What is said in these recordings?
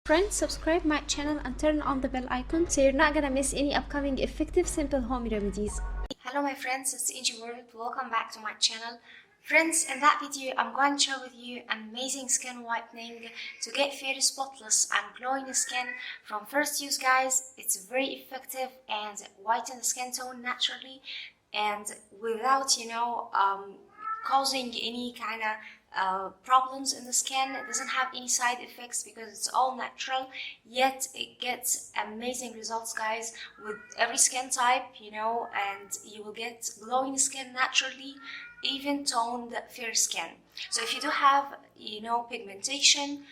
Friends, subscribe my channel and turn on the bell icon so you're not gonna miss any upcoming effective simple home remedies. Hello my friends, it's NGWorld. Welcome back to my channel. Friends, in that video I'm going to share with you amazing skin whitening to get very spotless and glowing skin from first use, guys. It's very effective and whiten the skin tone naturally and without causing any kind of problems in the skin. It doesn't have any side effects because it's all natural, yet it gets amazing results, guys, with every skin type, and you will get glowing skin naturally, even toned fair skin. So if you do have pigmentation,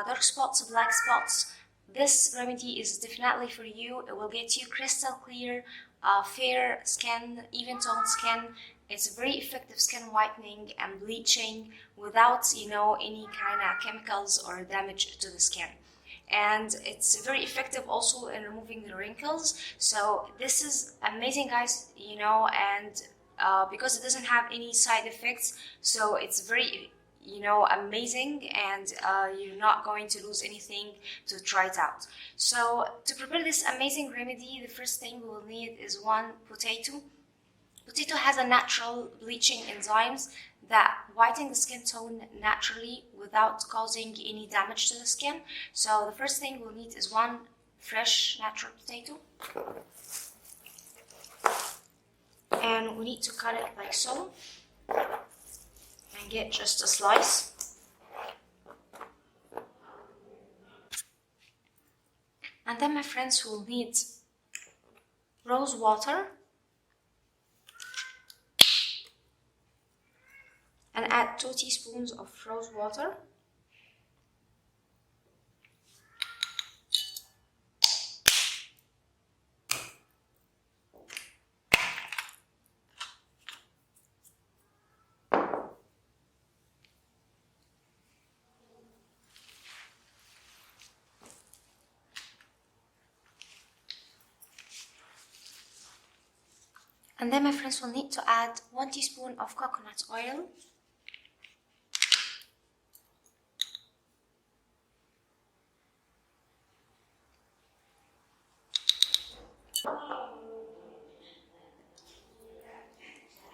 dark spots, black spots, this remedy is definitely for you. It will get you crystal clear, fair skin, even toned skin. It's very effective skin whitening and bleaching without any kind of chemicals or damage to the skin. And it's very effective also in removing the wrinkles. So this is amazing, guys, and because it doesn't have any side effects, so it's very amazing, and you're not going to lose anything to try it out. So to prepare this amazing remedy, the first thing we will need is one potato. Potato has a natural bleaching enzymes that whiten the skin tone naturally without causing any damage to the skin. So the first thing we'll need is one fresh natural potato, and we need to cut it like so and get just a slice. And then, my friends, we'll need rose water, and add 2 teaspoons of rose water. And then, my friends, we'll need to add 1 teaspoon of coconut oil.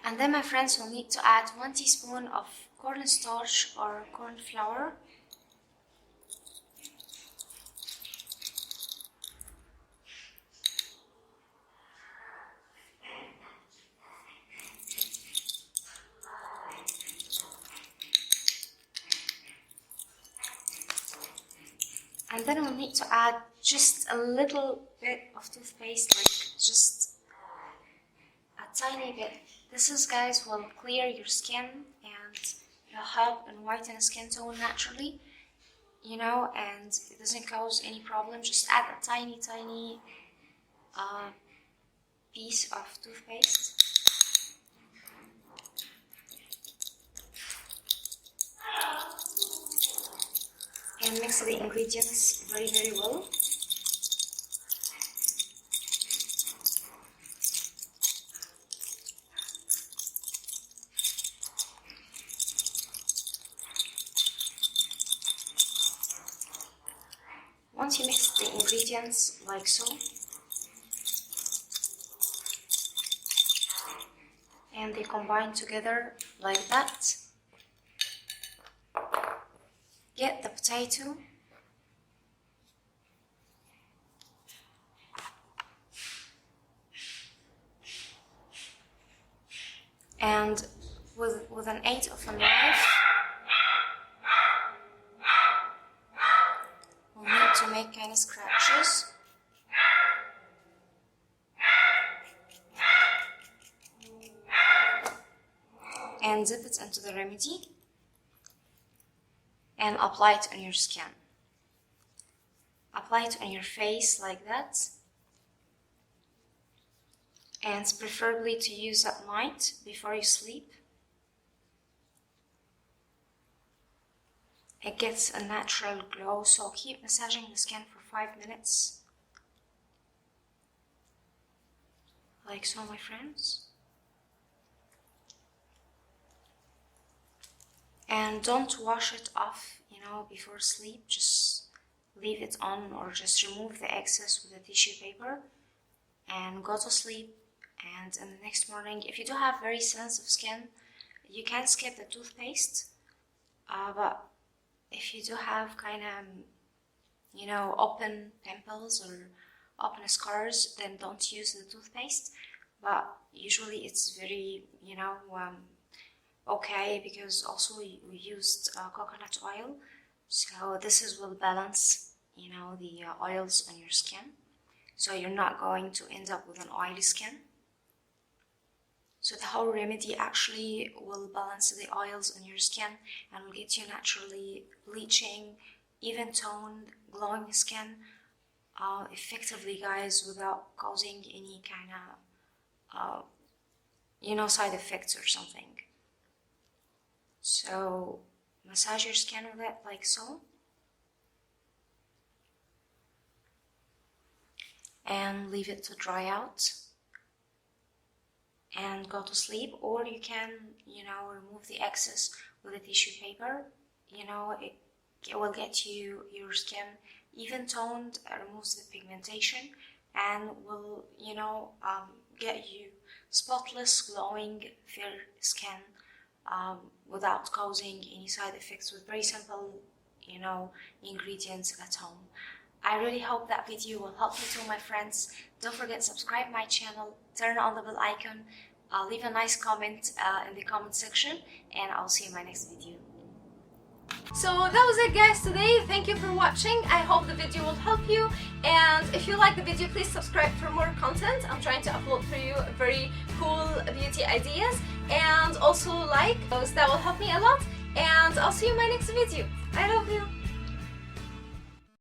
And then, my friends, we'll need to add 1 teaspoon of cornstarch or corn flour. And then we'll need to add just a little bit of toothpaste, like just a tiny bit. This is, guys, will clear your skin and will help and whiten skin tone naturally, and it doesn't cause any problem. Just add a tiny piece of toothpaste. And mix the ingredients very, very well. Once you mix the ingredients like so, and they combine together like that, get the potato and with an aid of a knife, we'll need to make kind of scratches. And dip it into the remedy and apply it on your skin. Apply it on your face like that, and preferably to use at night before you sleep. It gets a natural glow, so keep massaging the skin for 5 minutes, like so, my friends. And don't wash it off, before sleep. Just leave it on or just remove the excess with a tissue paper and go to sleep. And in the next morning, if you do have very sensitive skin, you can skip the toothpaste, but if you do have kind of, you know, open pimples or open scars, then don't use the toothpaste. But usually it's very, you know, okay, because also we used coconut oil, so this will balance, you know, the oils on your skin, so you're not going to end up with an oily skin. So the whole remedy actually will balance the oils on your skin and will get you naturally bleaching, even toned, glowing skin effectively, guys, without causing any kind of you know, side effects or something. So massage your skin with it like so, and leave it to dry out and go to sleep. Or you can, you know, remove the excess with a tissue paper. You know, it will get you your skin even toned, removes the pigmentation, and will, you know, get you spotless, glowing, fair skin without causing any side effects, with very simple, you know, ingredients at home. I really hope that video will help you too, my friends. Don't forget to subscribe my channel, turn on the bell icon, leave a nice comment in the comment section, and I'll see you in my next video. So that was it, guys, today. Thank you for watching. I hope the video will help you, and if you like the video, please subscribe for more content. I'm trying to upload for you very cool beauty ideas, and also like those. That will help me a lot, and I'll see you in my next video. I love you.